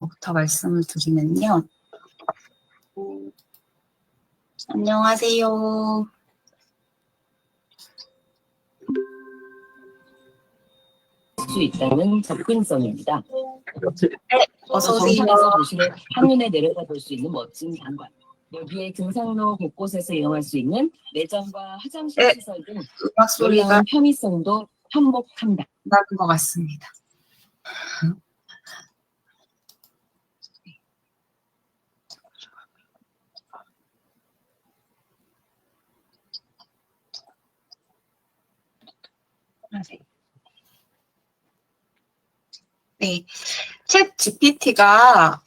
부터 말씀을 드리면요. 안녕하세요. 수 있다는 접근성입니다. 네, 어서 오세요. 정상에서 도시를 한눈에 내려다 볼 수 있는 멋진 장관. 여기에 등산로 곳곳에서 이용할 수 있는 매점과 화장실 네, 시설 등 음악 소리가 놀라운 편의성도 현목합니다. 나는 것 같습니다. 네, 챗 GPT가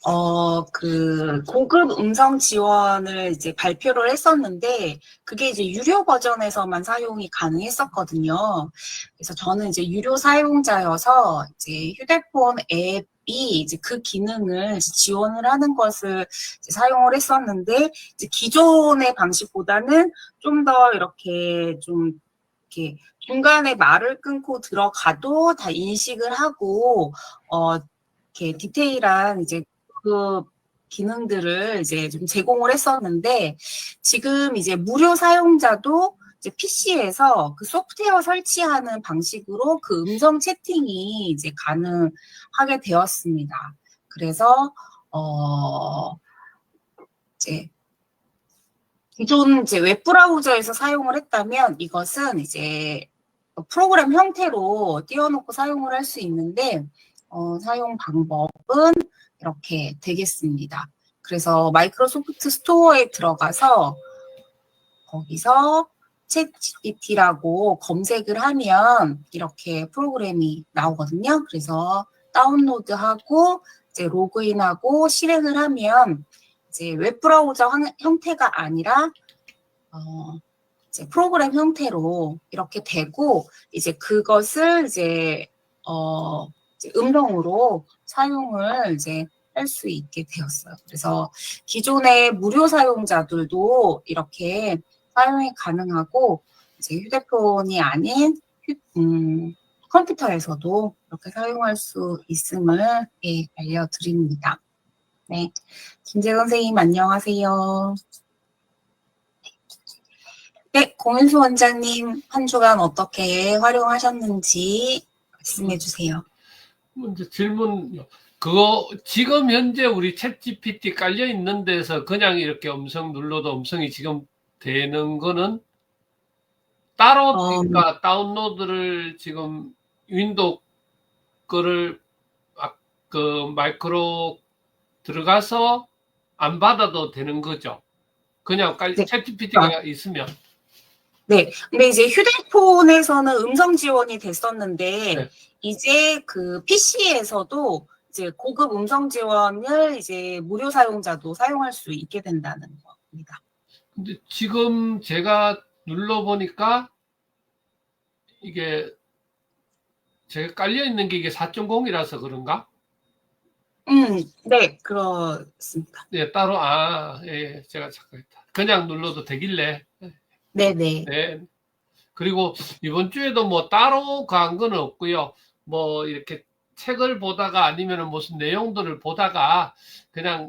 그 고급 음성 지원을 이제 발표를 했었는데 그게 이제 유료 버전에서만 사용이 가능했었거든요. 그래서 저는 이제 유료 사용자여서 이제 휴대폰 앱이 이제 그 기능을 지원을 하는 것을 이제 사용을 했었는데 이제 기존의 방식보다는 좀 더 이렇게 좀 이렇게 중간에 말을 끊고 들어가도 다 인식을 하고 이렇게 디테일한 이제 그 기능들을 이제 좀 제공을 했었는데 지금 이제 무료 사용자도 이제 PC에서 그 소프트웨어 설치하는 방식으로 그 음성 채팅이 이제 가능하게 되었습니다. 그래서 이제 기존 이제 웹브라우저에서 사용을 했다면 이것은 이제 프로그램 형태로 띄워놓고 사용을 할 수 있는데 사용 방법은 이렇게 되겠습니다. 그래서 마이크로소프트 스토어에 들어가서 거기서 챗 GPT라고 검색을 하면 이렇게 프로그램이 나오거든요. 그래서 다운로드하고 이제 로그인하고 실행을 하면 이제 웹브라우저 형태가 아니라 이제 프로그램 형태로 이렇게 되고 이제 그것을 이제 음성으로 사용을 이제 할 수 있게 되었어요. 그래서 기존의 무료 사용자들도 이렇게 사용이 가능하고 이제 휴대폰이 아닌 컴퓨터에서도 이렇게 사용할 수 있음을 알려드립니다. 네, 김재 선생님 안녕하세요. 네, 공윤수 원장님 한 주간 어떻게 활용하셨는지 말씀해 주세요. 먼저 질문, 그거 지금 현재 우리 챗 GPT 깔려 있는 데서 그냥 이렇게 음성 눌러도 음성이 지금 되는 거는 따로 그러니까 다운로드를 지금 윈도우 거를 그 마이크로 들어가서 안 받아도 되는 거죠. 그냥 네. 챗 GPT가 있으면. 네, 근데 이제 휴대폰에서는 음성 지원이 됐었는데 네. 이제 그 PC에서도 이제 고급 음성 지원을 이제 무료 사용자도 사용할 수 있게 된다는 겁니다. 근데 지금 제가 눌러보니까 이게 제가 깔려 있는 게 이게 4.0이라서 그런가? 네, 그렇습니다. 네, 따로, 예, 제가 착각했다. 그냥 눌러도 되길래. 네네. 네. 그리고 이번 주에도 뭐 따로 간 건 없고요. 뭐 이렇게 책을 보다가 아니면 무슨 내용들을 보다가 그냥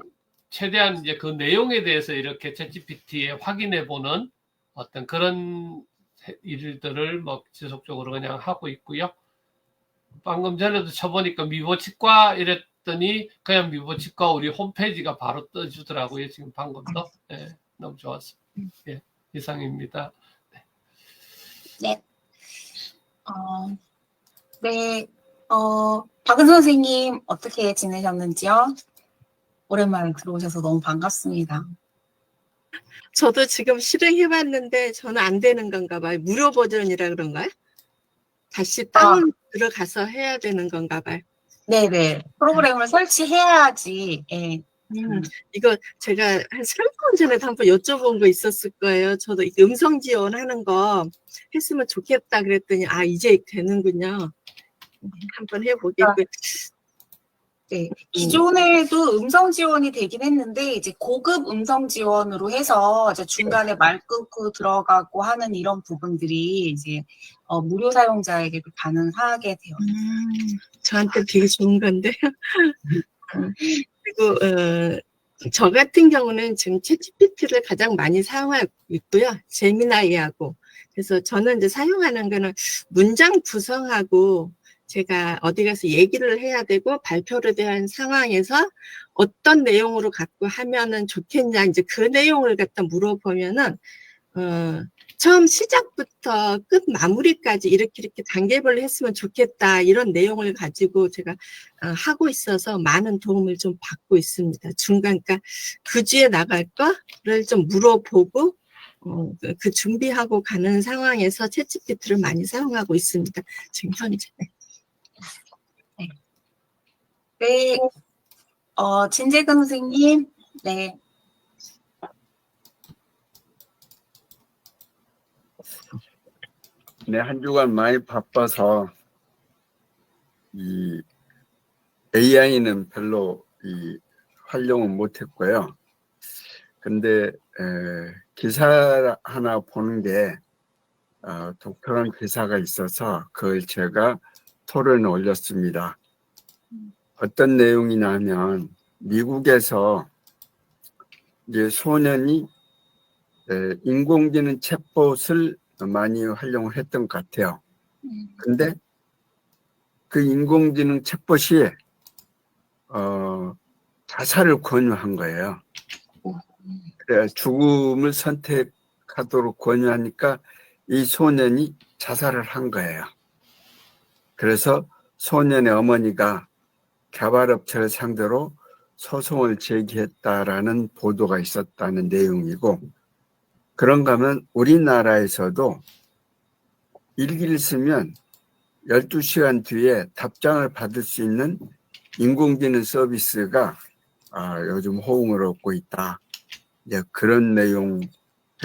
최대한 이제 그 내용에 대해서 이렇게 챗GPT에 확인해 보는 어떤 그런 일들을 뭐 지속적으로 그냥 하고 있고요. 방금 전에도 쳐보니까 미보치과 이랬더니 그냥 미보치과 우리 홈페이지가 바로 떠주더라고요. 지금 방금도. 네, 너무 좋았습니다. 예, 이상입니다. 네. 네. 박은 선생님 어떻게 지내셨는지요? 오랜만에 들어오셔서 너무 반갑습니다. 저도 지금 실행해봤는데 저는 안 되는 건가 봐요. 무료 버전이라 그런가요? 다시 다운 들어가서 해야 되는 건가 봐요. 네네. 프로그램을 설치해야지. 예. 이거 제가 한 3분 전에도 한번 여쭤본 거 있었을 거예요. 저도 음성 지원하는 거 했으면 좋겠다 그랬더니 이제 되는군요. 한번 해보겠고요. 네. 기존에도 음성 지원이 되긴 했는데 이제 고급 음성 지원으로 해서 이제 중간에 말 끊고 들어가고 하는 이런 부분들이 이제 무료 사용자에게도 가능하게 되었어요. 저한테 되게 좋은 건데요. 그리고 저 같은 경우는 지금 챗GPT를 가장 많이 사용하고 있고요. 제미나이하고. 그래서 저는 이제 사용하는 거는 문장 구성하고 제가 어디 가서 얘기를 해야 되고 발표를 대한 상황에서 어떤 내용으로 갖고 하면은 좋겠냐 이제 그 내용을 갖다 물어보면은 처음 시작부터 끝 마무리까지 이렇게 단계별로 했으면 좋겠다 이런 내용을 가지고 제가 하고 있어서 많은 도움을 좀 받고 있습니다. 중간 그러니까 그 주에 나갈 거를 좀 물어보고 그 준비하고 가는 상황에서 챗GPT를 많이 사용하고 있습니다. 지금 현재. 네, 진재근 선생님. 네. 네, 한 주간 많이 바빠서 이 AI는 별로 활용을 못했고요. 근데 기사 하나 보는 게 독특한 기사가 있어서 그걸 제가 토론에 올렸습니다. 어떤 내용이냐면 미국에서 이제 소년이 인공지능 챗봇을 많이 활용을 했던 것 같아요. 근데 그 인공지능 챗봇이 자살을 권유한 거예요. 그래 죽음을 선택하도록 권유하니까 이 소년이 자살을 한 거예요. 그래서 소년의 어머니가 개발업체를 상대로 소송을 제기했다라는 보도가 있었다는 내용이고, 그런가 하면 우리나라에서도 일기를 쓰면 12시간 뒤에 답장을 받을 수 있는 인공지능 서비스가 요즘 호응을 얻고 있다. 이제 그런 내용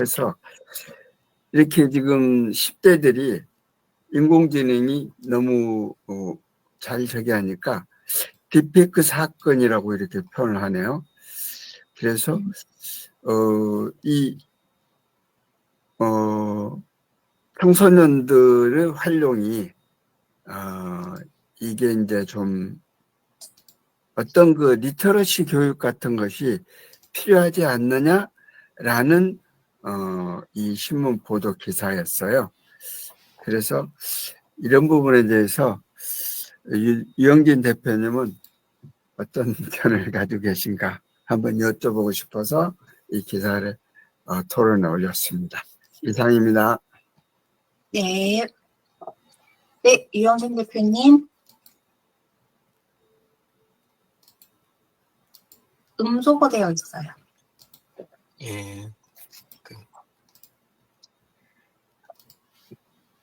해서 이렇게 지금 10대들이 인공지능이 너무 잘 저기 하니까 딥페이크 사건이라고 이렇게 표현을 하네요. 그래서 청소년들의 활용이 이게 이제 좀 어떤 그 리터러시 교육 같은 것이 필요하지 않느냐라는 이 신문 보도 기사였어요. 그래서 이런 부분에 대해서 유영진 대표님은 어떤 견해를 가지고 계신가 한번 여쭤보고 싶어서 이 기사를 토론에 올렸습니다. 이상입니다. 네. 네, 유영진 대표님. 음소거 되어 있어요. 예,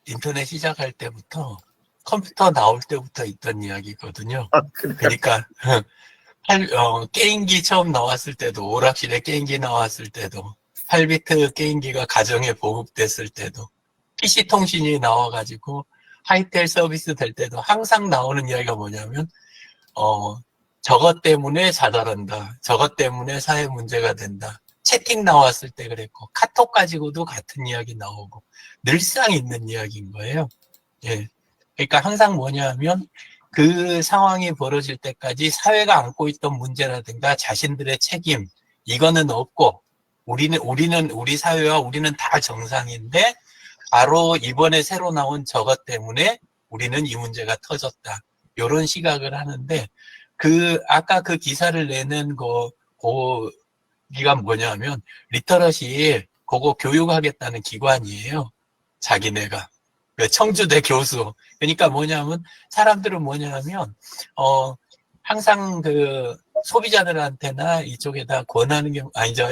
인터넷 시작할 때부터 컴퓨터 나올 때부터 있던 이야기거든요. 그러니까 게임기 처음 나왔을 때도, 오락실에 게임기 나왔을 때도, 8비트 게임기가 가정에 보급됐을 때도, PC 통신이 나와가지고 하이텔 서비스 될 때도 항상 나오는 이야기가 뭐냐면 저것 때문에 자살한다. 저것 때문에 사회 문제가 된다. 채팅 나왔을 때 그랬고, 카톡 가지고도 같은 이야기 나오고, 늘상 있는 이야기인 거예요. 예. 그러니까 항상 뭐냐면, 그 상황이 벌어질 때까지 사회가 안고 있던 문제라든가 자신들의 책임, 이거는 없고, 우리 사회와 우리는 다 정상인데, 바로 이번에 새로 나온 저것 때문에 우리는 이 문제가 터졌다. 이런 시각을 하는데, 아까 그 기사를 내는 거기가 뭐냐면, 리터러시, 그거 교육하겠다는 기관이에요. 자기네가. 청주대 교수. 그러니까 뭐냐면, 사람들은 뭐냐면, 항상 소비자들한테나 이쪽에다 권하는 게,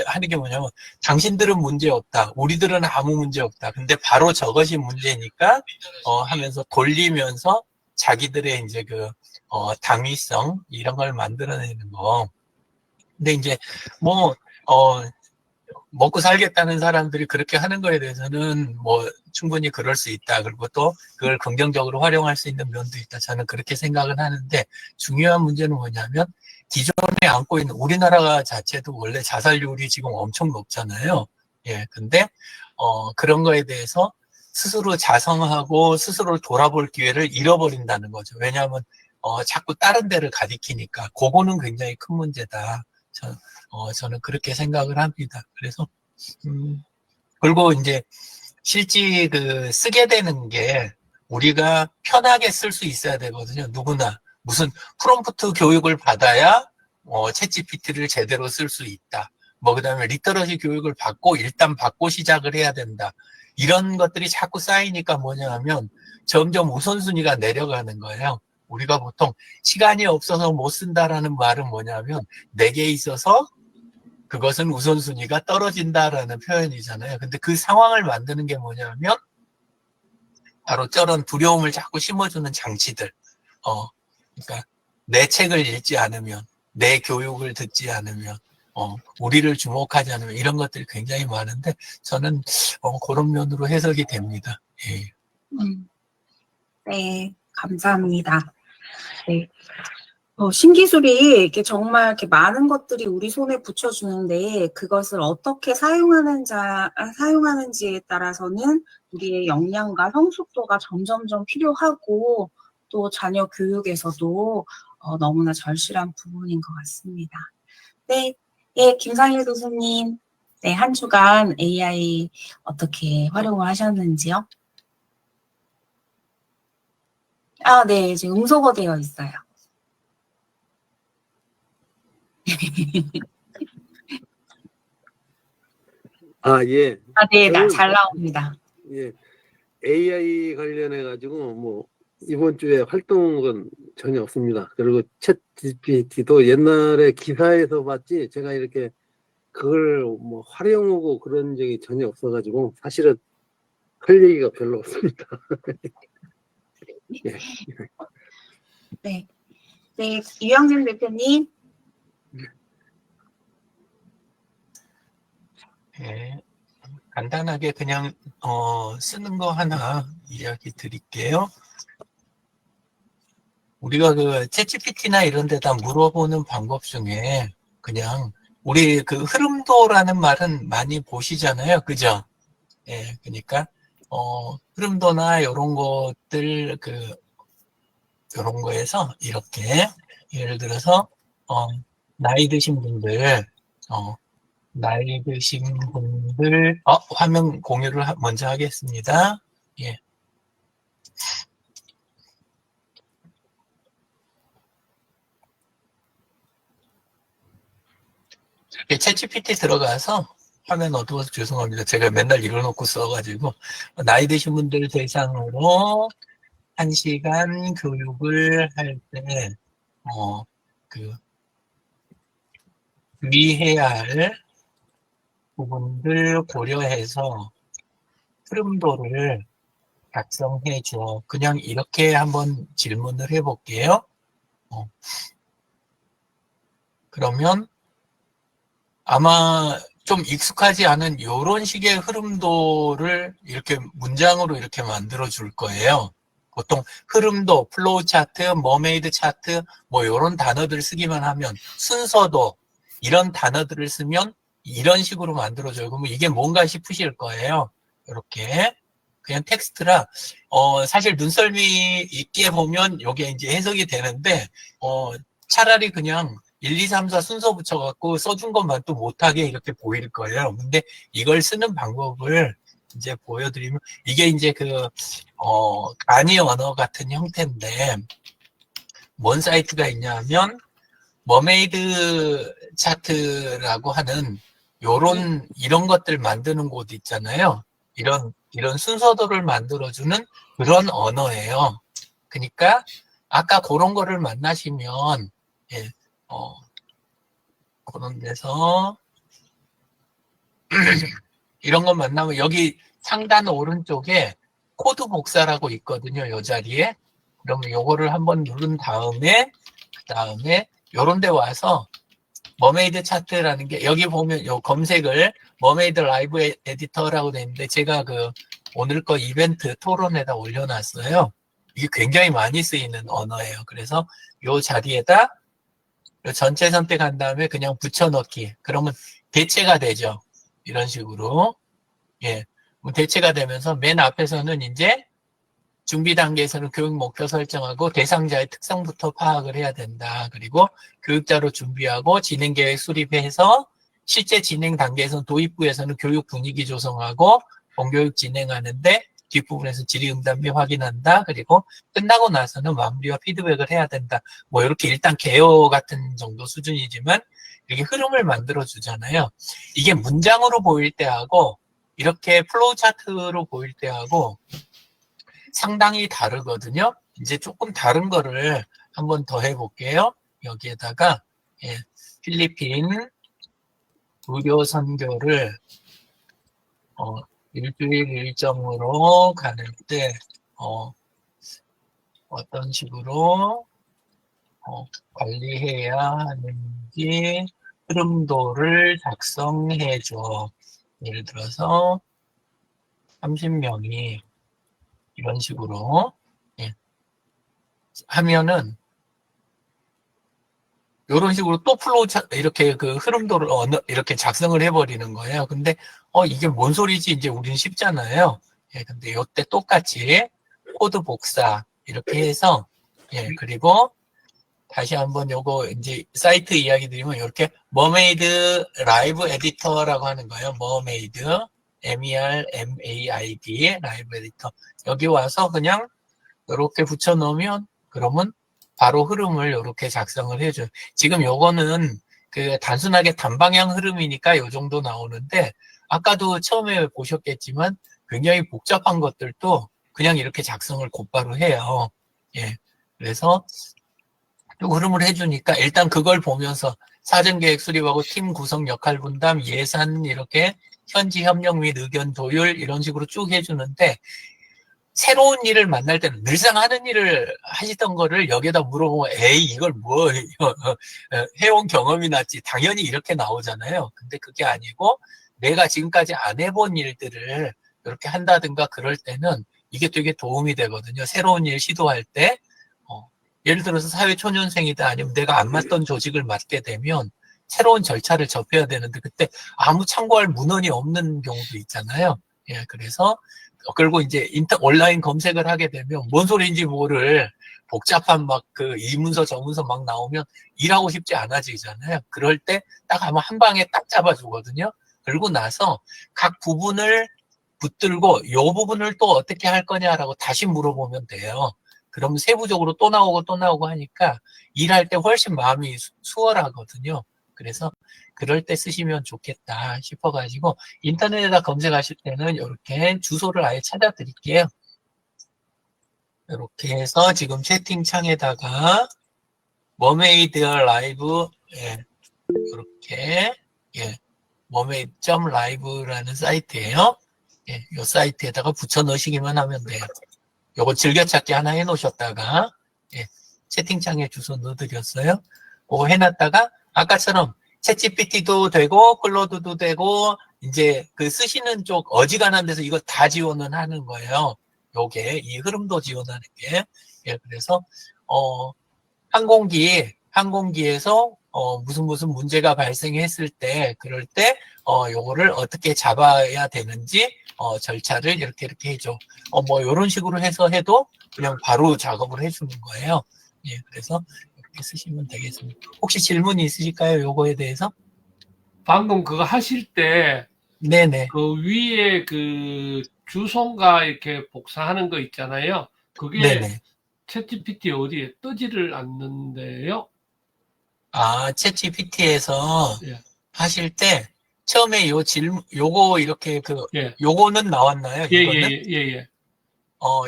하는 게 뭐냐면, 당신들은 문제 없다. 우리들은 아무 문제 없다. 근데 바로 저것이 문제니까, 하면서 돌리면서 자기들의 이제 당위성, 이런 걸 만들어내는 거. 근데 이제, 먹고 살겠다는 사람들이 그렇게 하는 거에 대해서는 충분히 그럴 수 있다. 그리고 또 그걸 긍정적으로 활용할 수 있는 면도 있다. 저는 그렇게 생각은 하는데, 중요한 문제는 뭐냐면, 기존에 안고 있는 우리나라 자체도 원래 자살률이 지금 엄청 높잖아요. 예, 근데, 그런 거에 대해서 스스로 자성하고 스스로를 돌아볼 기회를 잃어버린다는 거죠. 왜냐하면 자꾸 다른 데를 가리키니까 그거는 굉장히 큰 문제다. 저는 그렇게 생각을 합니다. 그래서 그리고 이제 실제 쓰게 되는 게 우리가 편하게 쓸 수 있어야 되거든요. 누구나 무슨 프롬프트 교육을 받아야 챗GPT를 제대로 쓸 수 있다. 그다음에 리터러시 교육을 일단 받고 시작을 해야 된다. 이런 것들이 자꾸 쌓이니까 뭐냐면 점점 우선순위가 내려가는 거예요. 우리가 보통 시간이 없어서 못 쓴다라는 말은 뭐냐면 내게 있어서 그것은 우선순위가 떨어진다라는 표현이잖아요. 근데 그 상황을 만드는 게 뭐냐면 바로 저런 두려움을 자꾸 심어주는 장치들. 그러니까 내 책을 읽지 않으면, 내 교육을 듣지 않으면, 우리를 주목하지 않으면 이런 것들이 굉장히 많은데 저는 그런 면으로 해석이 됩니다. 예. 네, 감사합니다. 네. 신기술이 이렇게 정말 이렇게 많은 것들이 우리 손에 붙여주는데 그것을 어떻게 사용하는지에 따라서는 우리의 역량과 성숙도가 점점점 필요하고 또 자녀 교육에서도 너무나 절실한 부분인 것 같습니다. 네, 예, 김상일 교수님, 네, 한 주간 AI 어떻게 활용을 하셨는지요? 네, 지금 음소거 되어 있어요. 예. 네, 저는 잘 나옵니다. 예. AI 관련해 가지고 이번 주에 활동은 전혀 없습니다. 그리고 챗 GPT도 옛날에 기사에서 봤지 제가 이렇게 그걸 활용하고 그런 적이 전혀 없어 가지고 사실은 할 얘기가 별로 없습니다. 예. 네. 네, 유영진 대표님. 예. 간단하게 그냥 쓰는 거 하나 이야기 드릴게요. 우리가 챗GPT나 이런 데다 물어보는 방법 중에 그냥 우리 흐름도라는 말은 많이 보시잖아요. 그죠? 예, 그러니까 흐름도나 이런 것들 이런 거에서 이렇게 예를 들어서 나이 드신 분들 화면 공유를 먼저 하겠습니다. 예. 이렇게 챗GPT 들어가서 화면 어두워서 죄송합니다. 제가 맨날 이러놓고 써가지고 나이 드신 분들 대상으로 1시간 교육을 할 때 주의해야 할 부분들 고려해서 흐름도를 작성해 줘. 그냥 이렇게 한번 질문을 해볼게요. 그러면 아마 좀 익숙하지 않은 이런 식의 흐름도를 이렇게 문장으로 이렇게 만들어 줄 거예요. 보통 흐름도, 플로우 차트, 머메이드 차트 이런 단어들 쓰기만 하면 순서도 이런 단어들을 쓰면 이런 식으로 만들어줘요. 그러면 이게 뭔가 싶으실 거예요. 이렇게 그냥 텍스트라 사실 눈썰미 있게 보면 이게 이제 해석이 되는데 차라리 그냥 1, 2, 3, 4 순서 붙여갖고 써준 것만 또 못하게 이렇게 보일 거예요. 근데 이걸 쓰는 방법을 이제 보여드리면 이게 이제 간이 언어 같은 형태인데 뭔 사이트가 있냐면 머메이드 차트라고 하는 이런 것들 만드는 곳 있잖아요. 이런 순서도를 만들어주는 그런 언어예요. 그러니까 아까 그런 거를 만나시면 그런 데서 이런 거 만나면 여기 상단 오른쪽에 코드 복사라고 있거든요. 이 자리에. 그러면 요거를 한번 누른 다음에 그다음에 요런 데 와서 머메이드 차트라는 게 여기 보면 요 검색을 머메이드 라이브 에디터라고 돼 있는데 제가 오늘 거 이벤트 토론에다 올려놨어요. 이게 굉장히 많이 쓰이는 언어예요. 그래서 요 자리에다 전체 선택한 다음에 그냥 붙여넣기. 그러면 대체가 되죠. 이런 식으로. 예. 대체가 되면서 맨 앞에서는 이제 준비 단계에서는 교육 목표 설정하고 대상자의 특성부터 파악을 해야 된다. 그리고 교육자로 준비하고 진행 계획 수립해서 실제 진행 단계에서는 도입부에서는 교육 분위기 조성하고 본교육 진행하는데 뒷부분에서 질의응답 및 확인한다. 그리고 끝나고 나서는 마무리와 피드백을 해야 된다. 뭐 이렇게 일단 개요 같은 정도 수준이지만 이렇게 흐름을 만들어 주잖아요. 이게 문장으로 보일 때하고 이렇게 플로우 차트로 보일 때하고 상당히 다르거든요. 이제 조금 다른 거를 한번 더 해볼게요. 여기에다가 필리핀 무료 선교를 일주일 일정으로 가는 때 어떤 식으로 관리해야 하는지 흐름도를 작성해줘. 예를 들어서 30명이 이런 식으로 하면은 이런 식으로 또 플로우 이렇게 그 흐름도를 이렇게 작성을 해버리는 거예요. 근데 이게 뭔 소리지? 이제 우리는 쉽잖아요. 근데 이때 똑같이 코드 복사 이렇게 해서 그리고 다시 한번 요거 이제 사이트 이야기 드리면 이렇게 머메이드 라이브 에디터라고 하는 거예요. 머메이드 MERMAID 라이브 에디터 여기 와서 그냥 이렇게 붙여 놓으면 그러면 바로 흐름을 이렇게 작성을 해줘요. 지금 요거는 그 단순하게 단방향 흐름이니까 요 정도 나오는데 아까도 처음에 보셨겠지만 굉장히 복잡한 것들도 그냥 이렇게 작성을 곧바로 해요. 그래서 또 흐름을 해주니까 일단 그걸 보면서 사전계획 수립하고 팀 구성 역할 분담 예산 이렇게 현지 협력 및 의견 조율 이런 식으로 쭉 해주는데 새로운 일을 만날 때는 늘상 하는 일을 하시던 거를 여기에다 물어보면 에이 이걸 뭐 해온 경험이 났지 당연히 이렇게 나오잖아요. 근데 그게 아니고 내가 지금까지 안 해본 일들을 이렇게 한다든가 그럴 때는 이게 되게 도움이 되거든요. 새로운 일 시도할 때 예를 들어서 사회초년생이다 아니면 내가 안 맞던 조직을 맡게 되면 새로운 절차를 접해야 되는데 그때 아무 참고할 문헌이 없는 경우도 있잖아요. 그래서 그리고 이제 온라인 검색을 하게 되면 뭔 소리인지 모를 복잡한 막 그 이 문서 저 문서 막 나오면 일하고 싶지 않아지잖아요. 그럴 때 딱 아마 한 방에 딱 잡아주거든요. 그리고 나서 각 부분을 붙들고 이 부분을 또 어떻게 할 거냐라고 다시 물어보면 돼요. 그럼 세부적으로 또 나오고 하니까 일할 때 훨씬 마음이 수월하거든요. 그래서 그럴 때 쓰시면 좋겠다 싶어가지고 인터넷에다 검색하실 때는 이렇게 주소를 아예 찾아드릴게요. 이렇게 해서 지금 채팅창에다가 머메이드 라이브 이렇게 머메이드.live라는 사이트예요. 이 사이트에다가 붙여 넣으시기만 하면 돼요. 요거 즐겨찾기 하나 해놓으셨다가 채팅창에 주소 넣어드렸어요. 그거 해놨다가 아까처럼 챗GPT도 되고 클로드도 되고 이제 그 쓰시는 쪽 어지간한 데서 이거 다 지원을 하는 거예요. 요게 이 흐름도 지원하는 게 그래서 항공기에서 무슨 문제가 발생했을 때 그럴 때 요거를 어떻게 잡아야 되는지 절차를 이렇게 해줘. 뭐 요런 식으로 해서 해도 그냥 바로 작업을 해주는 거예요. 그래서 이렇게 쓰시면 되겠습니다. 혹시 질문이 있으실까요? 요거에 대해서? 방금 그거 하실 때 네네. 그 위에 그 주소인가 이렇게 복사하는 거 있잖아요. 그게 네네. 챗GPT 어디에 뜨지를 않는데요. 챗GPT에서 예. 하실 때 처음에 요 질문 요거 이렇게 요거는 나왔나요? 이거는? 예.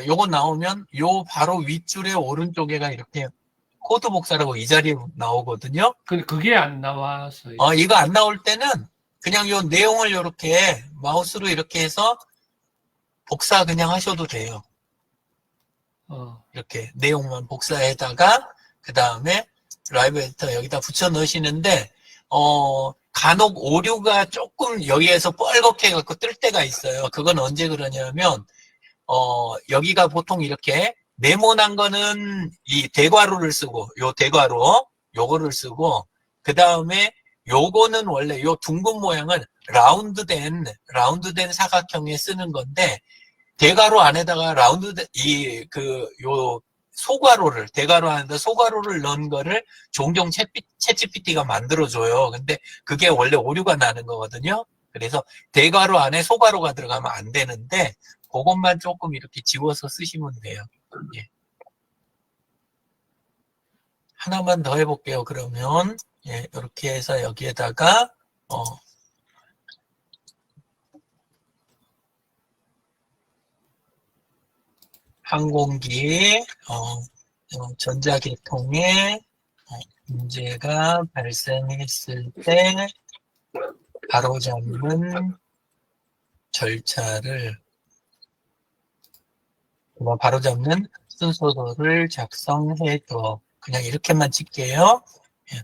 요거 나오면 요 바로 윗줄에 오른쪽에가 이렇게 코드 복사라고 이 자리에 나오거든요. 근데 그게 안 나와서요. 이거 안 나올 때는 그냥 요 내용을 이렇게 마우스로 이렇게 해서 복사 그냥 하셔도 돼요. 이렇게 내용만 복사해다가 그 다음에 라이브 에디터 여기다 붙여 넣으시는데 간혹 오류가 조금 여기에서 뻘겋게 해갖고 뜰 때가 있어요. 그건 언제 그러냐면 여기가 보통 이렇게 네모난 거는 이 대괄호를 쓰고 요 대괄호 요거를 쓰고 그 다음에 요거는 원래 요 둥근 모양은 라운드된 사각형에 쓰는 건데 대괄호 안에다가 요 소괄호를, 대괄호 안에다 소괄호를 넣은 거를 종종 챗GPT가 만들어줘요. 근데 그게 원래 오류가 나는 거거든요. 그래서 대괄호 안에 소괄호가 들어가면 안 되는데, 그것만 조금 이렇게 지워서 쓰시면 돼요. 예. 하나만 더 해볼게요. 그러면, 예, 이렇게 해서 여기에다가, 항공기, 전자계통에 문제가 발생했을 때 바로잡는 절차를, 바로잡는 순서도를 작성해줘. 그냥 이렇게만 칠게요. 예.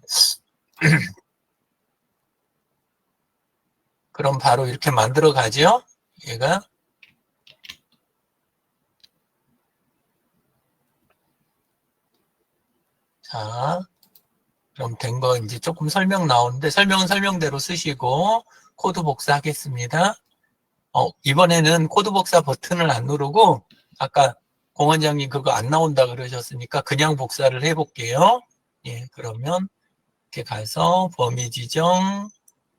그럼 바로 이렇게 만들어 가죠. 얘가. 자, 그럼 된 거 이제 조금 설명 나오는데, 설명은 설명대로 쓰시고, 코드 복사하겠습니다. 이번에는 코드 복사 버튼을 안 누르고, 아까 공 원장님 그거 안 나온다 그러셨으니까 그냥 복사를 해볼게요. 예, 그러면 이렇게 가서 범위 지정,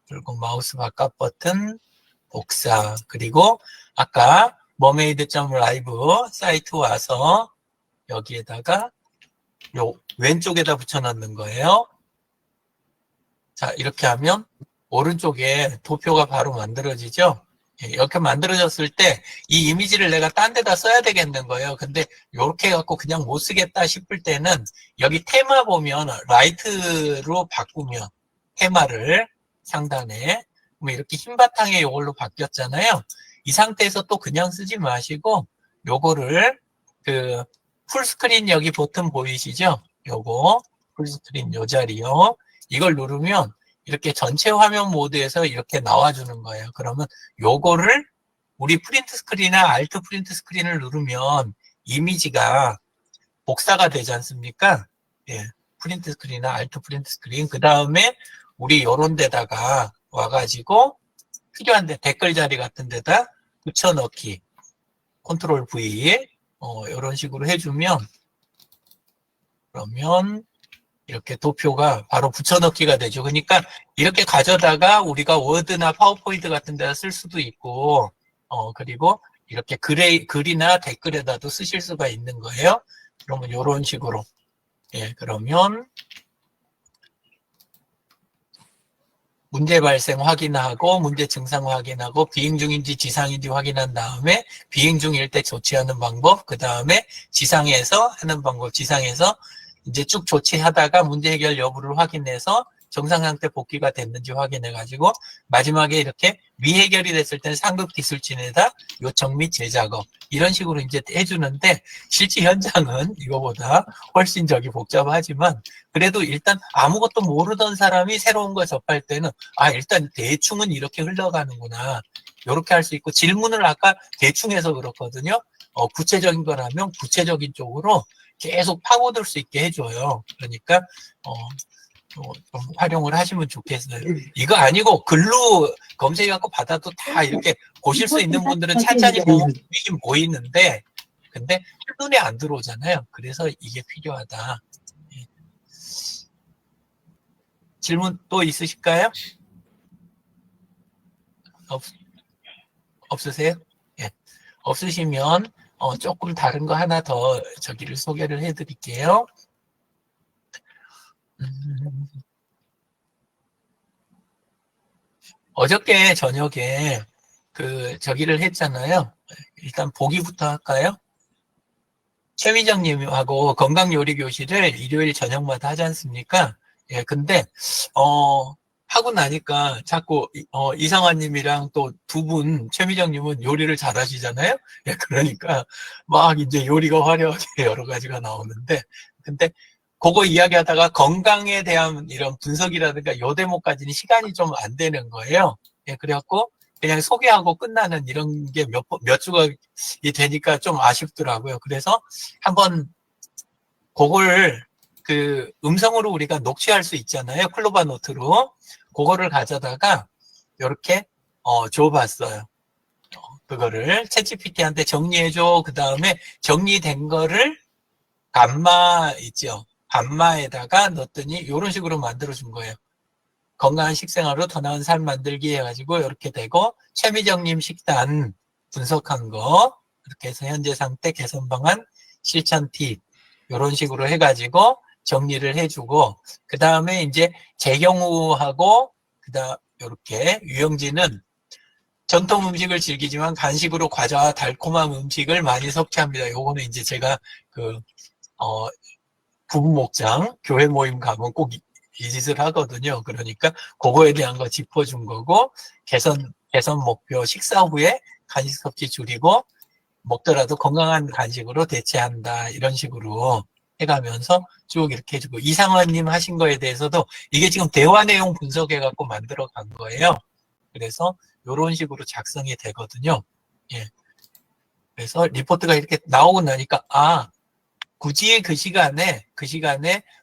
그리고 마우스 바깥 버튼, 복사, 그리고 아까 mermaid.live 사이트 와서 여기에다가 요 왼쪽에다 붙여넣는 거예요. 자, 이렇게 하면 오른쪽에 도표가 바로 만들어지죠. 이렇게 만들어졌을 때 이 이미지를 내가 딴 데다 써야 되겠는 거예요. 근데 이렇게 해갖고 그냥 못 쓰겠다 싶을 때는 여기 테마 보면 라이트로 바꾸면 테마를 상단에 그럼 이렇게 흰 바탕에 이걸로 바뀌었잖아요. 이 상태에서 또 그냥 쓰지 마시고 요거를 그 풀스크린 여기 버튼 보이시죠? 요거 풀스크린 요 자리요. 이걸 누르면 이렇게 전체 화면 모드에서 이렇게 나와주는 거예요. 그러면 요거를 우리 프린트 스크린이나 알트 프린트 스크린을 누르면 이미지가 복사가 되지 않습니까? 예, 프린트 스크린이나 알트 프린트 스크린. 그 다음에 우리 요런 데다가 와가지고 필요한데 댓글 자리 같은 데다 붙여넣기. 컨트롤 V. 요런 식으로 해주면 그러면 이렇게 도표가 바로 붙여넣기가 되죠. 그러니까 이렇게 가져다가 우리가 워드나 파워포인트 같은 데다 쓸 수도 있고, 그리고 이렇게 글이나 댓글에다도 쓰실 수가 있는 거예요. 그러면 이런 식으로. 예, 그러면 문제 발생 확인하고, 문제 증상 확인하고, 비행 중인지 지상인지 확인한 다음에, 비행 중일 때 조치하는 방법, 그 다음에 지상에서 하는 방법, 지상에서 이제 쭉 조치하다가 문제 해결 여부를 확인해서 정상 상태 복귀가 됐는지 확인해가지고 마지막에 이렇게 미해결이 됐을 때는 상급 기술진에다 요청 및 재작업 이런 식으로 이제 해주는데 실제 현장은 이거보다 훨씬 복잡하지만 그래도 일단 아무것도 모르던 사람이 새로운 거 접할 때는 일단 대충은 이렇게 흘러가는구나 이렇게 할 수 있고 질문을 아까 대충 해서 그렇거든요. 구체적인 거라면 구체적인 쪽으로 계속 파고들 수 있게 해줘요. 그러니까 좀 활용을 하시면 좋겠어요. 이거 아니고 글로 검색해갖고 받아도 다 이렇게 보실 수 있는 분들은 찬찬히 보이긴 보이는데 근데 눈에 안 들어오잖아요. 그래서 이게 필요하다. 질문 또 있으실까요? 없으세요? 예. 없으시면 조금 다른 거 하나 더 저기를 소개를 해드릴게요. 어저께 저녁에 저기를 했잖아요. 일단 보기부터 할까요? 최미정님하고 건강요리교실을 일요일 저녁마다 하지 않습니까? 예, 근데 하고 나니까 자꾸 이상환님이랑 또 두 분 최미정님은 요리를 잘하시잖아요. 예, 그러니까 막 이제 요리가 화려하게 여러 가지가 나오는데 근데 그거 이야기하다가 건강에 대한 이런 분석이라든가 요 대목까지는 시간이 좀 안 되는 거예요. 예, 그래갖고 그냥 소개하고 끝나는 이런 게 몇 주가 되니까 좀 아쉽더라고요. 그래서 한번 그걸 음성으로 우리가 녹취할 수 있잖아요. 클로바 노트로. 그거를 가져다가 이렇게 줘봤어요. 그거를 챗GPT한테 정리해줘. 그 다음에 정리된 거를 감마 있죠. 감마에다가 넣었더니 이런 식으로 만들어준 거예요. 건강한 식생활로 더 나은 삶 만들기 해가지고 이렇게 되고, 최미정님 식단 분석한 거, 이렇게 해서 현재 상태 개선 방안 실천 팁 이런 식으로 해가지고 정리를 해주고, 그 다음에 이제 제 경우하고 그다음 이렇게 유영진은 전통 음식을 즐기지만 간식으로 과자와 달콤한 음식을 많이 섭취합니다. 요거는 이제 제가 부부 목장 교회 모임 가면 꼭 이 짓을 하거든요. 그러니까 그거에 대한 거 짚어준 거고, 개선 목표 식사 후에 간식 섭취 줄이고, 먹더라도 건강한 간식으로 대체한다. 이런 식으로 해가면서 쭉 이렇게 해주고, 이상환님 하신 거에 대해서도 이게 지금 대화 내용 분석해갖고 만들어 간 거예요. 그래서 이런 식으로 작성이 되거든요. 예. 그래서 리포트가 이렇게 나오고 나니까, 굳이 그 시간에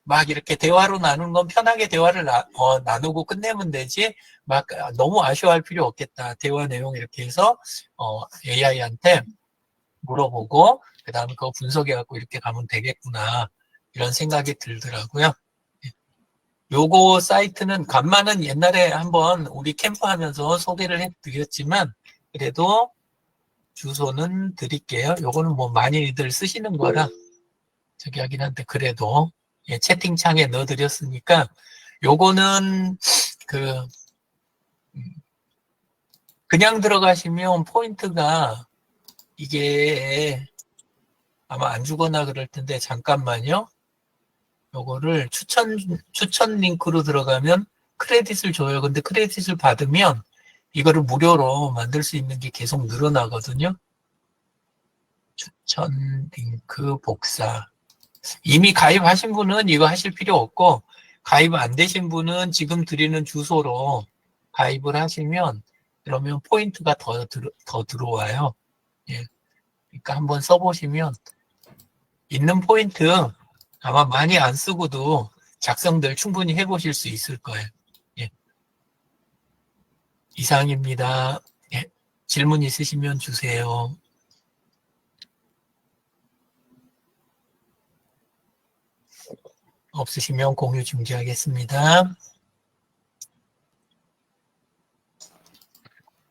막 이렇게 대화로 나누는 건 편하게 대화를 나누고 끝내면 되지, 막 너무 아쉬워할 필요 없겠다. 대화 내용 이렇게 해서 AI한테 물어보고 그 다음에 그거 분석해갖고 이렇게 가면 되겠구나, 이런 생각이 들더라고요. 요거 사이트는 간만은 옛날에 한번 우리 캠프 하면서 소개를 해드렸지만, 그래도 주소는 드릴게요. 요거는 뭐 많이들 쓰시는 거라 저기 하긴 한데, 그래도 채팅창에 넣어드렸으니까, 요거는 그냥 들어가시면 포인트가 이게 아마 안 주거나 그럴 텐데, 잠깐만요. 요거를 추천 링크로 들어가면 크레딧을 줘요. 근데 크레딧을 받으면 이거를 무료로 만들 수 있는 게 계속 늘어나거든요. 추천 링크 복사. 이미 가입하신 분은 이거 하실 필요 없고, 가입 안 되신 분은 지금 드리는 주소로 가입을 하시면, 그러면 포인트가 더 들어와요. 예. 그러니까 한번 써보시면 있는 포인트 아마 많이 안 쓰고도 작성들 충분히 해보실 수 있을 거예요. 예. 이상입니다. 예. 질문 있으시면 주세요. 없으시면 공유 중지하겠습니다.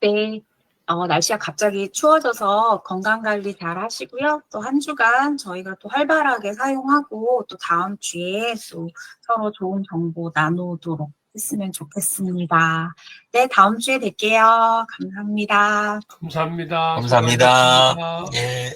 네. 날씨가 갑자기 추워져서 건강관리 잘 하시고요. 또 한 주간 저희가 또 활발하게 사용하고, 또 다음 주에 또 서로 좋은 정보 나누도록 했으면 좋겠습니다. 네, 다음 주에 뵐게요. 감사합니다. 감사합니다. 감사합니다. 수고하셨습니다. 예.